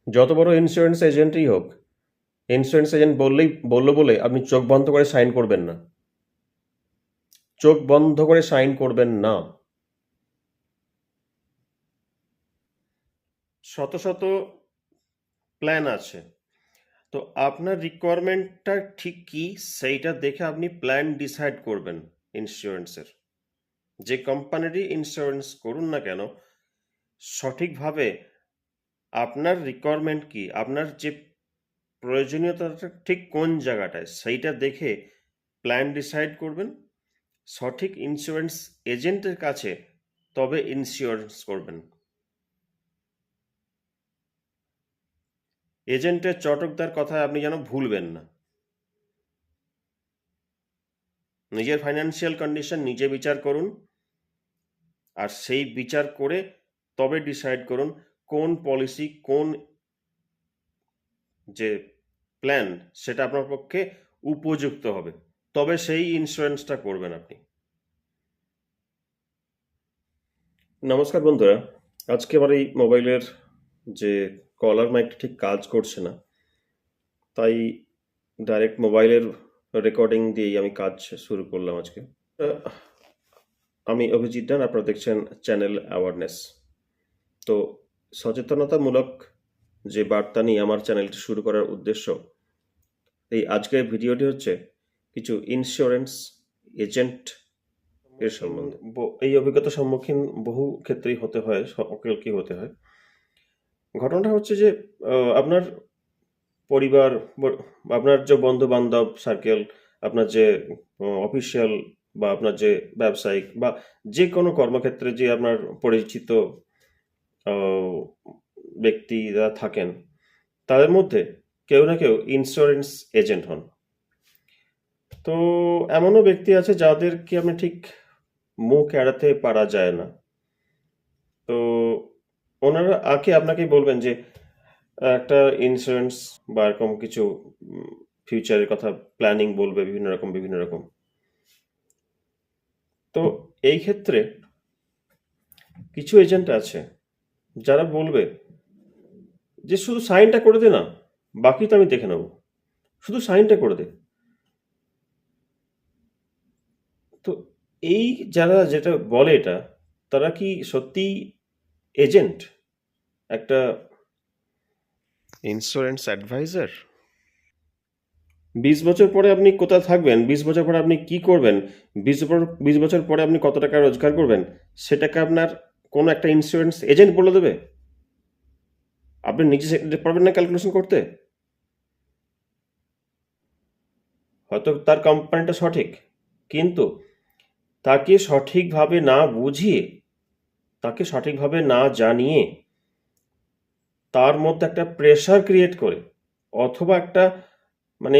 যত বড় ইন্স্যুরেন্স এজেন্টই হোক, ইন্স্যুরেন্স এজেন্ট বললো বলে আপনি চোখ বন্ধ করে সাইন করবেন না। চোখ বন্ধ করে সাইন করবেন না। শত শত প্ল্যান আছে, তো আপনার রিকোয়ারমেন্টটা ঠিক কি সেইটা দেখে আপনি প্ল্যান ডিসাইড করবেন। ইন্স্যুরেন্সের যে কোম্পানিরই ইন্স্যুরেন্স করুন না কেন, সঠিকভাবে আপনার রিকোয়ারমেন্ট কি, আপনার যে প্রয়োজনীয়তাটা ঠিক কোন জায়গাটায়, সেইটা দেখে প্ল্যান ডিসাইড করবেন। সঠিক ইন্স্যুরেন্স এজেন্টের কাছে তবে ইন্স্যুরেন্স করবেন। এজেন্টের চটকদার কথা আপনি যেন ভুলবেন না। নিজের ফাইন্যান্সিয়াল কন্ডিশন নিজে বিচার করুন, আর সেই বিচার করে তবে ডিসাইড করুন কোন পলিসি, কোন যে প্ল্যান সেটা আপনার পক্ষে উপযুক্ত হবে, তবে সেই ইন্স্যুরেন্সটা করবেন আপনি। নমস্কার বন্ধুরা, আজকে আমার এই মোবাইলের যে কলার মাইকটা ঠিক কাজ করছে না, তাই ডাইরেক্ট মোবাইলের রেকর্ডিং দিয়েই আমি কাজ শুরু করলাম আজকে। আমি অভিজিৎ ডান, আপনারা দেখছেন চ্যানেল অ্যাওয়ারনেস। তো সচেতনতামূলক যে বার্তা নিয়ে আমার চ্যানেলটি শুরু করার উদ্দেশ্য, এই আজকের ভিডিওটি হচ্ছে কিছু ইন্স্যুরেন্স এজেন্ট এর সম্বন্ধে। এই অভিজ্ঞতার সম্মুখীন বহু ক্ষেত্রেই হতে হয়, সকলকেই হতে হয়। ঘটনাটা হচ্ছে যে আপনার পরিবার, আপনার যে বন্ধু বান্ধব সার্কেল, আপনার যে অফিসিয়াল বা আপনার যে ব্যবসায়িক বা যে কোনো কর্মক্ষেত্রে যে আপনার পরিচিত ব্যক্তিরা থাকেন, তাদের মধ্যে কেউ না কেউ ইন্স্যুরেন্স এজেন্ট হন। তো এমনও ব্যক্তি আছে যাদেরকে আপনি ঠিক মুখ এড়াতে পারা যায় না। তো ওনারা আপনাকে বলবেন যে একটা ইন্স্যুরেন্স বা এরকম কিছু ফিউচারের কথা প্ল্যানিং বলবে, বিভিন্ন রকম। তো এই ক্ষেত্রে কিছু এজেন্ট আছে যারা বলবে যে শুধু সাইনটা করে দে না, বাকি তো আমি দেখে নেব, শুধু সাইনটা করে দে। তো এই যারা যেটা বলে এটা, তারা কি সত্যি এজেন্ট, একটা ইন্স্যুরেন্স অ্যাডভাইজার? 20 বছর পরে আপনি কোথায় থাকবেন, 20 বছর পরে আপনি কি করবেন, 20 বছর পরে আপনি কত টাকা রোজগার করবেন, সেটাকে আপনার কোনো একটা ইন্স্যুরেন্স এজেন্ট বলে দেবে? আপনি নিজে পারবেন না ক্যালকুলেশন করতে? হয়তো তার কোম্পানিটা সঠিক, কিন্তু তাকে সঠিকভাবে না বুঝিয়ে, তাকে সঠিকভাবে না জানিয়ে, তার মধ্যে একটা প্রেশার ক্রিয়েট করে, অথবা একটা মানে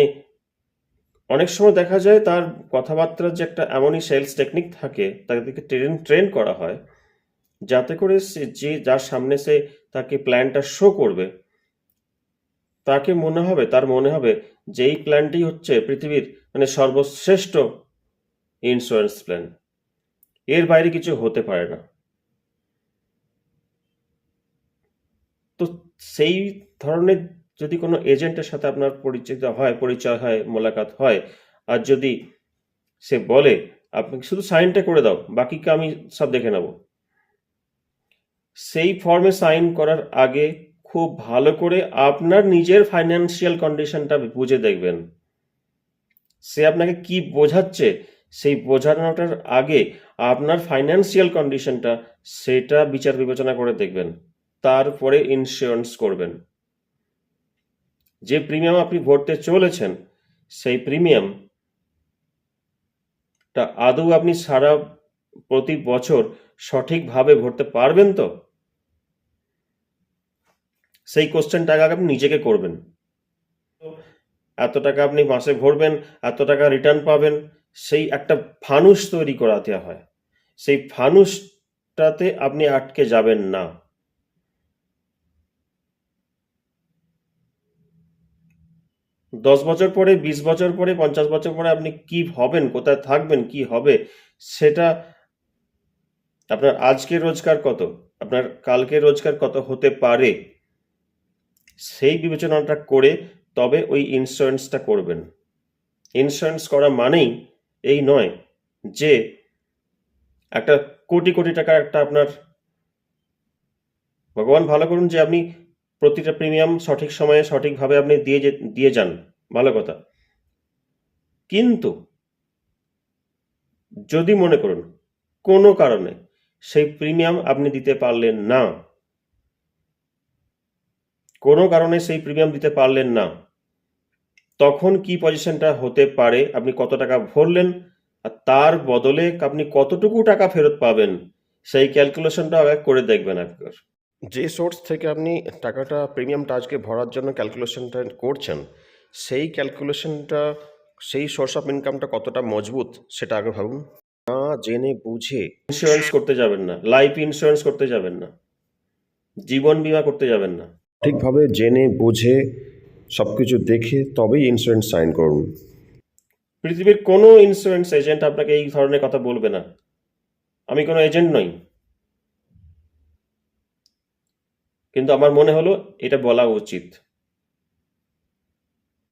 অনেক সময় দেখা যায় তার কথাবার্তার যে একটা এমনই সেলস টেকনিক থাকে, তাদেরকে ট্রেন করা হয় যাতে করে সে যে যার সামনে সে তাকে প্ল্যানটা শো করবে, তার মনে হবে যে এই প্ল্যানটি হচ্ছে পৃথিবীর সর্বশ্রেষ্ঠ ইন্স্যুরেন্স প্ল্যান, এর বাইরে কিছু হতে পারে না। তো সেই ধরনের যদি কোনো এজেন্টের সাথে আপনার পরিচয় হয়, মোলাকাত হয়, আর যদি সে বলে আপনি শুধু সাইনটা করে দাও, বাকিকে আমি সব দেখে নেব, সেই ফর্মে সাইন করার আগে খুব ভালো করে আপনার নিজের ফাইন্যান্সিয়াল কন্ডিশনটা বুঝে দেখবেন। সে আপনাকে কি বোঝাচ্ছে, সেই বোঝানোটার আগে আপনার ফাইন্যান্সিয়াল কন্ডিশনটা সেটা বিচার বিবেচনা করে দেখবেন, তারপরে ইন্স্যুরেন্স করবেন। যে প্রিমিয়াম আপনি ভরতে চলেছেন, সেই প্রিমিয়ামটা আদৌ আপনি প্রতি বছর সঠিকভাবে ভরতে পারবেন তো? সেই কোশ্চেনটা আগে আপনি নিজেকে করবেন। এত টাকা আপনি মাসে ভরবেন, এত টাকা রিটার্ন পাবেন, সেই একটা ফানুস তৈরি করাতে হয়। সেই ফানুসটাতে আপনি আটকে যাবেন না। 10 বছর পরে, 20 বছর পরে, 50 বছর পরে আপনি কি হবেন, কোথায় থাকবেন, কি হবে, সেটা আপনার আজকের রোজগার কত, আপনার কালকের রোজগার কত হতে পারে, সেই বিবেচনাটা করে তবে ওই ইন্স্যুরেন্সটা করবেন। ইন্স্যুরেন্স করা মানেই এই নয় যে একটা কোটি কোটি টাকার একটা আপনার, ভগবান ভালো করুন যে আপনি প্রতিটা প্রিমিয়াম সঠিক সময়ে সঠিকভাবে আপনি দিয়ে যান, ভালো কথা। কিন্তু যদি মনে করুন কোনো কারণে সেই প্রিমিয়াম আপনি দিতে পারলেন না, কোনো কারণে সেই প্রিমিয়াম দিতে পারলেন না, তখন কি পজিশনটা হতে পারে, আপনি কত টাকা ভরলেন আর তার বদলে আপনি কতটুকু টাকা ফেরত পাবেন, সেই ক্যালকুলেশনটা আগে করে দেখবেন একবার। যে সোর্স থেকে আপনি টাকাটা প্রিমিয়ামটা আজকে ভরার জন্য ক্যালকুলেশনটা করছেন, সেই ক্যালকুলেশনটা, সেই সোর্স অফ ইনকামটা কতটা মজবুত সেটা আগে ভাবুন। না জেনে বুঝে ইন্স্যুরেন্স করতে যাবেন না, লাইফ ইন্স্যুরেন্স করতে যাবেন না, জীবন বীমা করতে যাবেন না। ঠিকভাবে জেনে বুঝে সব কিছু দেখে তবেই ইন্স্যুরেন্স সাইন করুন। পৃথিবীর কোনো ইন্স্যুরেন্স এজেন্ট আপনাকে এই ধরনের কথা বলবে না। আমি কোনো এজেন্ট নই, কিন্তু আমার মনে হলো এটা বলা উচিত।